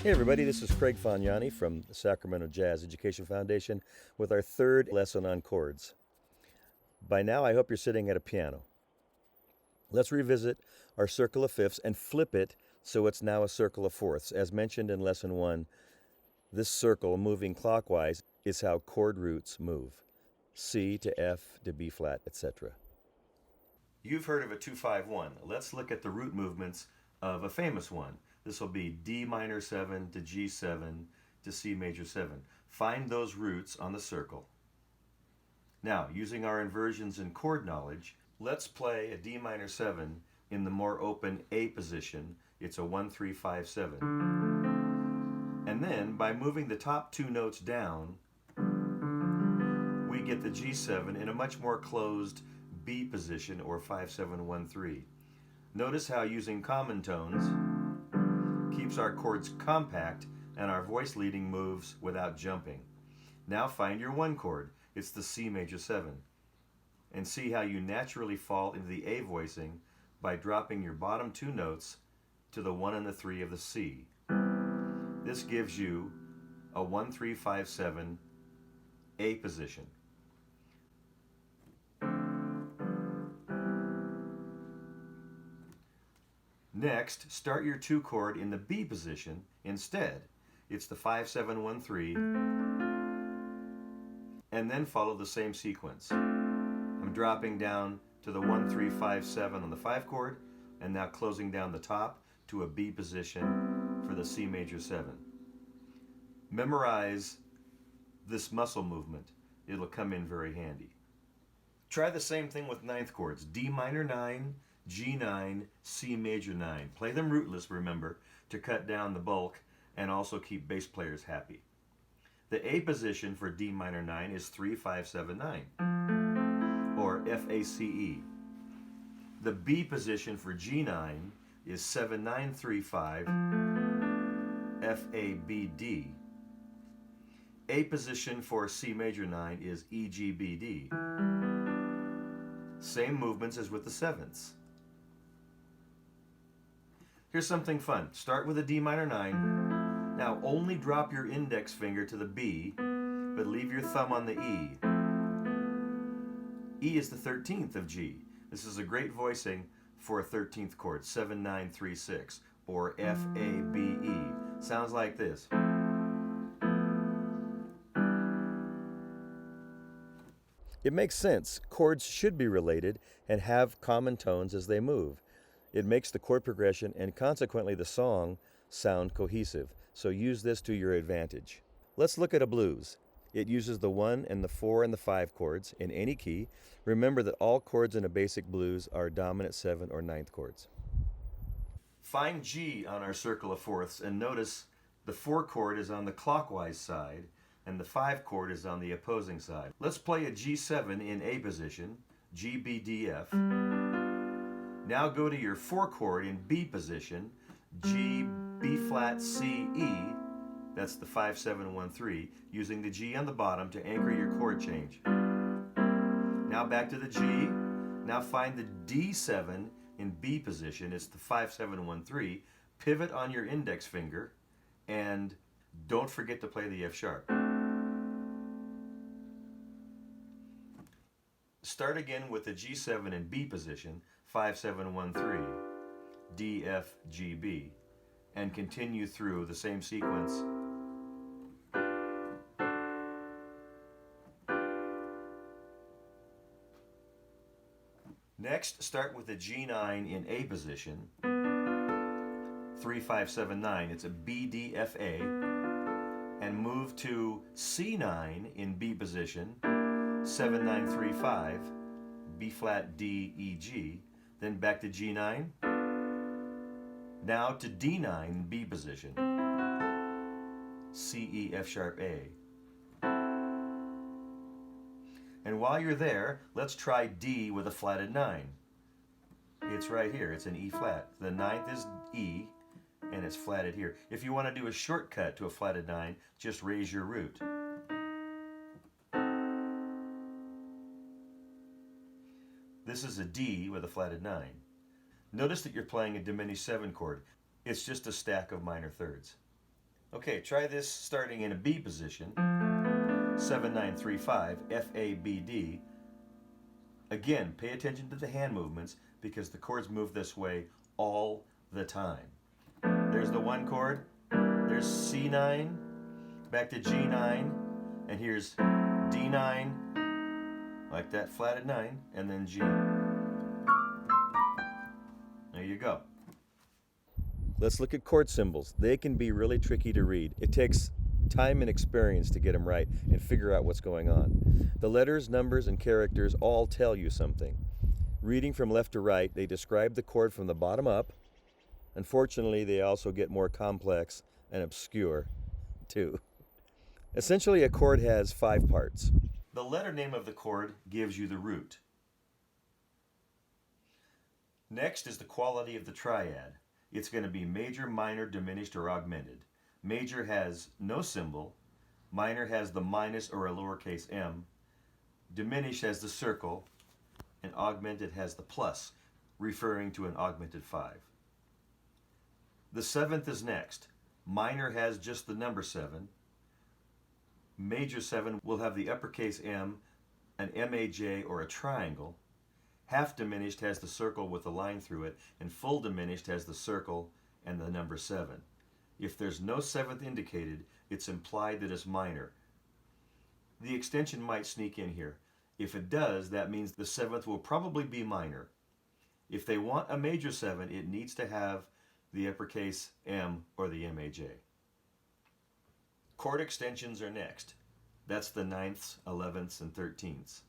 Hey everybody, this is Craig Faniani from the Sacramento Jazz Education Foundation with our third lesson on chords. By now I hope you're sitting at a piano. Let's revisit our circle of fifths and flip it so it's now a circle of fourths. As mentioned in lesson 1, this circle moving clockwise is how chord roots move. C to F to B flat, etc. You've heard of a 2-5-1. Let's look at the root movements of a famous one. This will be D minor 7 to G7 to C major 7. Find those roots on the circle. Now, using our inversions and chord knowledge, let's play a D minor 7 in the more open A position. It's a 1-3-5-7. And then, by moving the top two notes down, we get the G7 in a much more closed B position, or 5-7-1-3. Notice how using common tones keeps our chords compact and our voice leading moves without jumping. Now find your one chord. It's the C major 7. And see how you naturally fall into the A voicing by dropping your bottom two notes to the 1 and the 3 of the C. This gives you a 1-3-5-7 A position. Next, start your 2 chord in the B position instead. It's the 5-7-1-3, and then follow the same sequence. I'm dropping down to the 1-3-5-7 on the 5 chord, and now closing down the top to a B position for the C major 7. Memorize this muscle movement. It'll come in very handy. Try the same thing with 9th chords. D minor 9, G9, C major 9. Play them rootless, remember, to cut down the bulk and also keep bass players happy. The A position for D minor 9 is 3-5-7-9, or F-A-C-E. The B position for G9 is 7-9-3-5, F-A-B-D. A position for C major 9 is E-G-B-D. Same movements as with the 7ths. Here's something fun. Start with a D minor 9. Now only drop your index finger to the B, but leave your thumb on the E. E is the 13th of G. This is a great voicing for a 13th chord, 7-9-3-6, or F-A-B-E. Sounds like this. It makes sense. Chords should be related and have common tones as they move. It makes the chord progression and consequently the song sound cohesive. So use this to your advantage. Let's look at a blues. It uses the 1 and the 4 and the 5 chords in any key. Remember that all chords in a basic blues are dominant 7 or 9th chords. Find G on our circle of fourths and notice the 4 chord is on the clockwise side and the 5 chord is on the opposing side. Let's play a G7 in A position, G, B, D, F. Now go to your 4 chord in B position, G, B flat, C, E. That's the 5-7-1-3, using the G on the bottom to anchor your chord change. Now back to the G. Now find the D7 in B position. It's the 5-7-1-3. Pivot on your index finger, and don't forget to play the F sharp. Start again with the G7 in B position, 5-7-1-3, D, F, G, B, and continue through the same sequence. Next, start with the G9 in A position, 3-5-7-9. It's a B, D, F, A, and move to C9 in B position, 7-9-3-5, B flat, D, E, G, then back to G9, now to D9 in B position, C, E, F sharp, A. And while you're there, let's try D with a flatted 9. It's right here, it's an E flat. The 9th is E, and it's flatted here. If you want to do a shortcut to a flatted 9, just raise your root. This is a D with a flatted 9. Notice that you're playing a diminished 7 chord. It's just a stack of minor thirds. Okay, try this starting in a B position, 7-9-3-5, F-A-B-D. Again, pay attention to the hand movements because the chords move this way all the time. There's the one chord, there's C9, back to G9, and here's D9, like that flatted 9, and then G. There you go. Let's look at chord symbols. They can be really tricky to read. It takes time and experience to get them right and figure out what's going on. The letters, numbers, and characters all tell you something. Reading from left to right, they describe the chord from the bottom up. Unfortunately, they also get more complex and obscure, too. Essentially, a chord has 5 parts. The letter name of the chord gives you the root. Next is the quality of the triad. It's going to be major, minor, diminished, or augmented. Major has no symbol. Minor has the minus or a lowercase m. Diminished has the circle. And augmented has the plus, referring to an augmented 5. The 7th is next. Minor has just the number 7. Major 7 will have the uppercase M, an MAJ, or a triangle. Half diminished has the circle with a line through it, and full diminished has the circle and the number 7. If there's no 7th indicated, it's implied that it's minor. The extension might sneak in here. If it does, that means the 7th will probably be minor. If they want a major 7, it needs to have the uppercase M or the MAJ. Chord extensions are next. That's the 9ths, 11ths, and 13ths.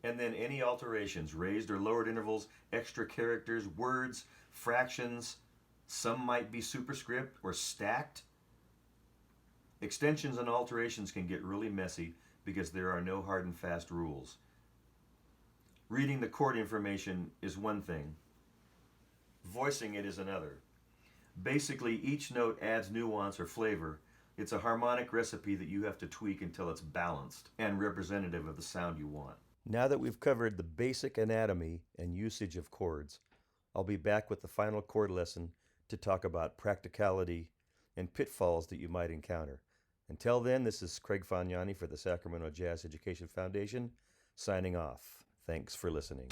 And then any alterations, raised or lowered intervals, extra characters, words, fractions. Some might be superscript or stacked. Extensions and alterations can get really messy because there are no hard and fast rules. Reading the chord information is one thing. Voicing it is another. Basically, each note adds nuance or flavor. It's a harmonic recipe that you have to tweak until it's balanced and representative of the sound you want. Now that we've covered the basic anatomy and usage of chords, I'll be back with the final chord lesson to talk about practicality and pitfalls that you might encounter. Until then, this is Craig Faniani for the Sacramento Jazz Education Foundation, signing off. Thanks for listening.